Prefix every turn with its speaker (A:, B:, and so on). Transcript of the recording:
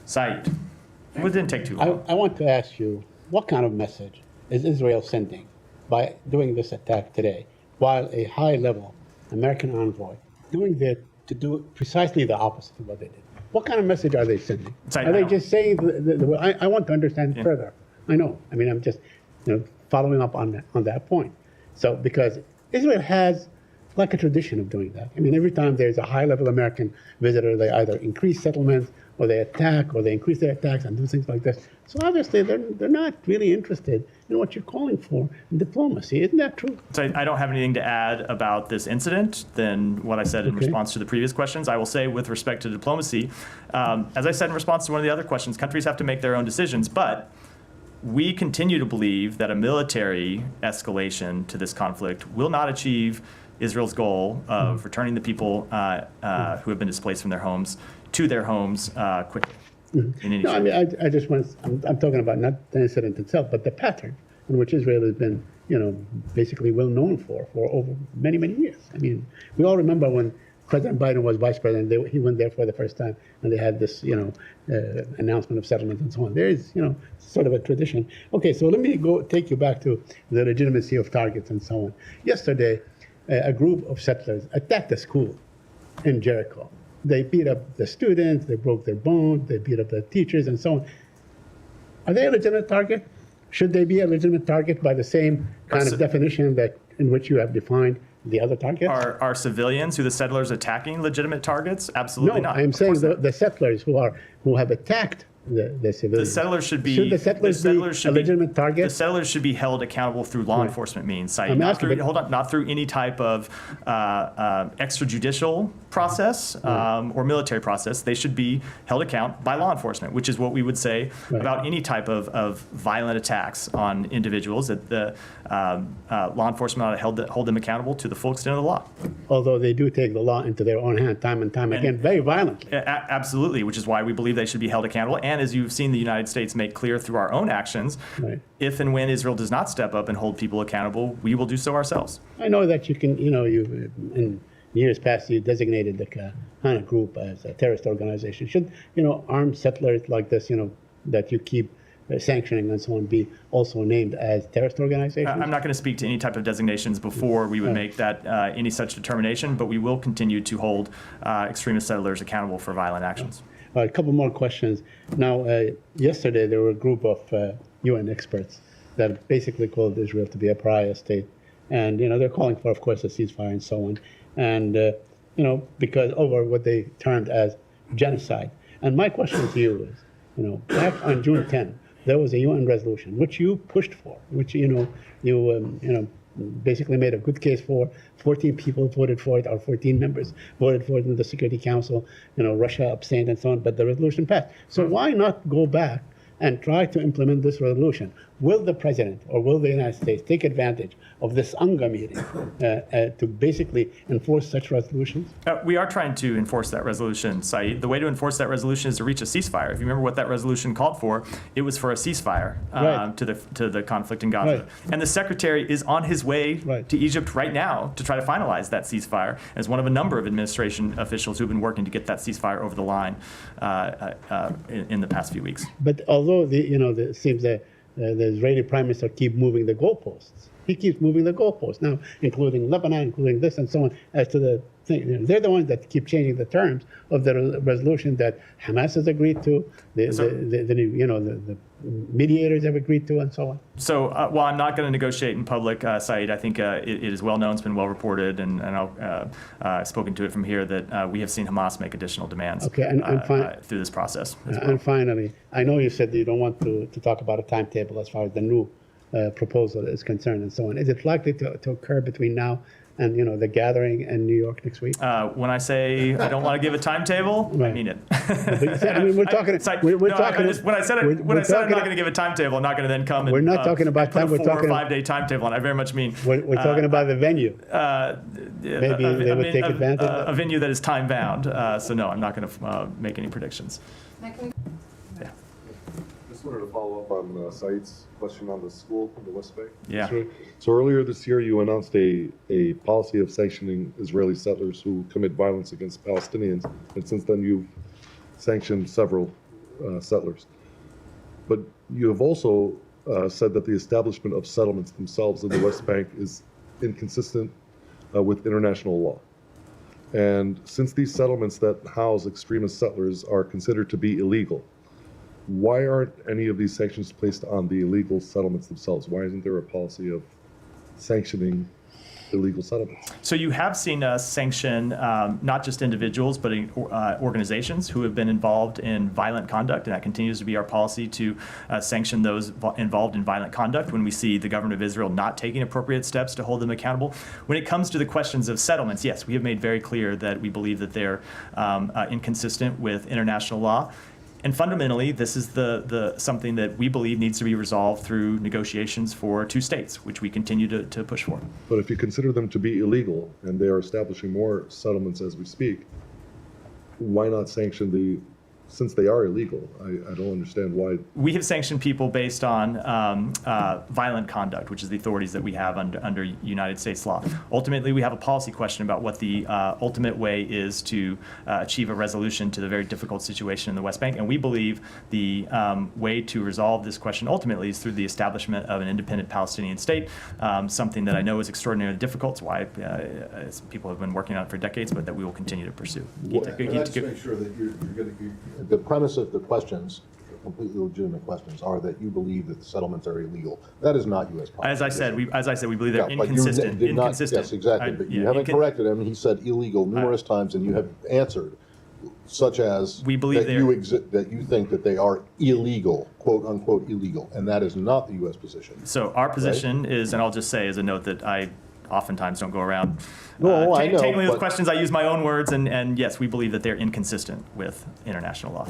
A: Said, it didn't take too long.
B: I want to ask you, what kind of message is Israel sending by doing this attack today, while a high-level American envoy to do precisely the opposite of what they did? What kind of message are they sending?
A: Said,
B: Are they just saying, I want to understand further. I know. I mean, I'm just following up on that point. So, because Israel has like a tradition of doing that. I mean, every time there's a high-level American visitor, they either increase settlements, or they attack, or they increase their attacks and do things like this. So obviously, they're not really interested in what you're calling for in diplomacy. Isn't that true?
A: So I don't have anything to add about this incident than what I said in response to the previous questions. I will say with respect to diplomacy, as I said in response to one of the other questions, countries have to make their own decisions, but we continue to believe that a military escalation to this conflict will not achieve Israel's goal of returning the people who have been displaced from their homes to their homes quickly.
B: No, I mean, I just want. I'm talking about not the incident itself, but the pattern in which Israel has been, basically well known for over many, many years. I mean, we all remember when President Biden was vice president, he went there for the first time, and they had this, announcement of settlement and so on. There is, sort of a tradition. Okay, so let me take you back to the legitimacy of targets and so on. Yesterday, a group of settlers attacked a school in Jericho. They beat up the students, they broke their bones, they beat up the teachers and so on. Are they a legitimate target? Should they be a legitimate target by the same kind of definition in which you have defined the other targets?
A: Are civilians who the settlers attacking legitimate targets? Absolutely
B: no,
A: not.
B: I'm saying the settlers who have attacked the civilians.
A: The settlers should be.
B: Should the settlers be a legitimate target?
A: The settlers should be held accountable through law enforcement means. Not through any type of extrajudicial process or military process. They should be held account by law enforcement, which is what we would say about any type of violent attacks on individuals. That the law enforcement ought to hold them accountable to the full extent of the law.
B: Although they do take the law into their own hand time and time again, very violently.
A: Absolutely, which is why we believe they should be held accountable. And as you've seen the United States make clear through our own actions, if and when Israel does not step up and hold people accountable, we will do so ourselves.
B: I know that you can, in years past, you designated the Kahana group as a terrorist organization. Should, armed settlers like this, that you keep sanctioning and so on, be also named as terrorist organizations?
A: I'm not going to speak to any type of designations before we would make that any such determination, but we will continue to hold extremist settlers accountable for violent actions.
B: A couple more questions. Now, yesterday there were a group of UN experts that basically called Israel to be a pariah state. And, they're calling for, of course, a ceasefire and so on. And, because over what they termed as genocide. And my question to you is, back on June 10th, there was a UN resolution, which you pushed for, which, you basically made a good case for. 14 people voted for it, or 14 members voted for it in the Security Council. Russia abstained and so on, but the resolution passed. So why not go back and try to implement this resolution? Will the president or will the United States take advantage of this UNGA meeting to basically enforce such resolutions?
A: We are trying to enforce that resolution, Said. The way to enforce that resolution is to reach a ceasefire. If you remember what that resolution called for, it was for a ceasefire to the conflict in Gaza.
B: Right.
A: And the secretary is on his way to Egypt right now to try to finalize that ceasefire as one of a number of administration officials who have been working to get that ceasefire over the line in the past few weeks.
B: But although it seems that the Israeli prime minister keeps moving the goalposts. He keeps moving the goalposts now, including Lebanon, including this and so on, as to the thing. They're the ones that keep changing the terms of the resolution that Hamas has agreed to, the mediators have agreed to, and so on.
A: So while I'm not going to negotiate in public, Said, I think it is well known, it's been well reported, and I've spoken to it from here that we have seen Hamas make additional demands through this process.
B: And finally, I know you said that you don't want to talk about a timetable as far as the new proposal is concerned and so on. Is it likely to occur between now and the gathering in New York next week?
A: When I say I don't want to give a timetable, I mean it.
B: I mean, we're talking.
A: When I said I'm not going to give a timetable, I'm not going to then come and
B: we're not talking about
A: put a 4 or 5 day timetable, and I very much mean
B: we're talking about the venue. Maybe they would take advantage.
A: A venue that is time bound. So no, I'm not going to make any predictions.
C: Just wanted to follow up on Said's question on the school in the West Bank.
A: Yeah.
C: So earlier this year, you announced a policy of sanctioning Israeli settlers who commit violence against Palestinians, and since then you've sanctioned several settlers. But you have also said that the establishment of settlements themselves in the West Bank is inconsistent with international law. And since these settlements that house extremist settlers are considered to be illegal, why aren't any of these sanctions placed on the illegal settlements themselves? Why isn't there a policy of sanctioning illegal settlements?
A: So you have seen us sanction not just individuals, but organizations who have been involved in violent conduct, and that continues to be our policy to sanction those involved in violent conduct when we see the government of Israel not taking appropriate steps to hold them accountable. When it comes to the questions of settlements, yes, we have made very clear that we believe that they're inconsistent with international law. And fundamentally, this is the something that we believe needs to be resolved through negotiations for two states, which we continue to push for.
C: But if you consider them to be illegal and they are establishing more settlements as we speak, why not sanction since they are illegal? I don't understand why.
A: We have sanctioned people based on violent conduct, which is the authorities that we have under United States law. Ultimately, we have a policy question about what the ultimate way is to achieve a resolution to the very difficult situation in the West Bank. And we believe the way to resolve this question ultimately is through the establishment of an independent Palestinian state, something that I know is extraordinarily difficult. It's why people have been working on it for decades, but that we will continue to pursue.
D: Let's make sure that you're going to. The premise of the questions, completely legitimate questions, are that you believe that the settlements are illegal. That is not U.S. policy.
A: As I said, we believe they're
D: Yeah, but you
A: inconsistent.
D: did not-
A: Inconsistent.
D: Yes, exactly. But you haven't corrected him. He said illegal numerous times, and you have answered, such as
A: We believe
D: that you think that they are illegal, quote unquote illegal, and that is not the U.S. position.
A: So our position is, and I'll just say as a note that I oftentimes don't go around
D: No, I know,
A: tangling with
D: but-
A: questions. I use my own words, and yes, we believe that they're inconsistent with international law.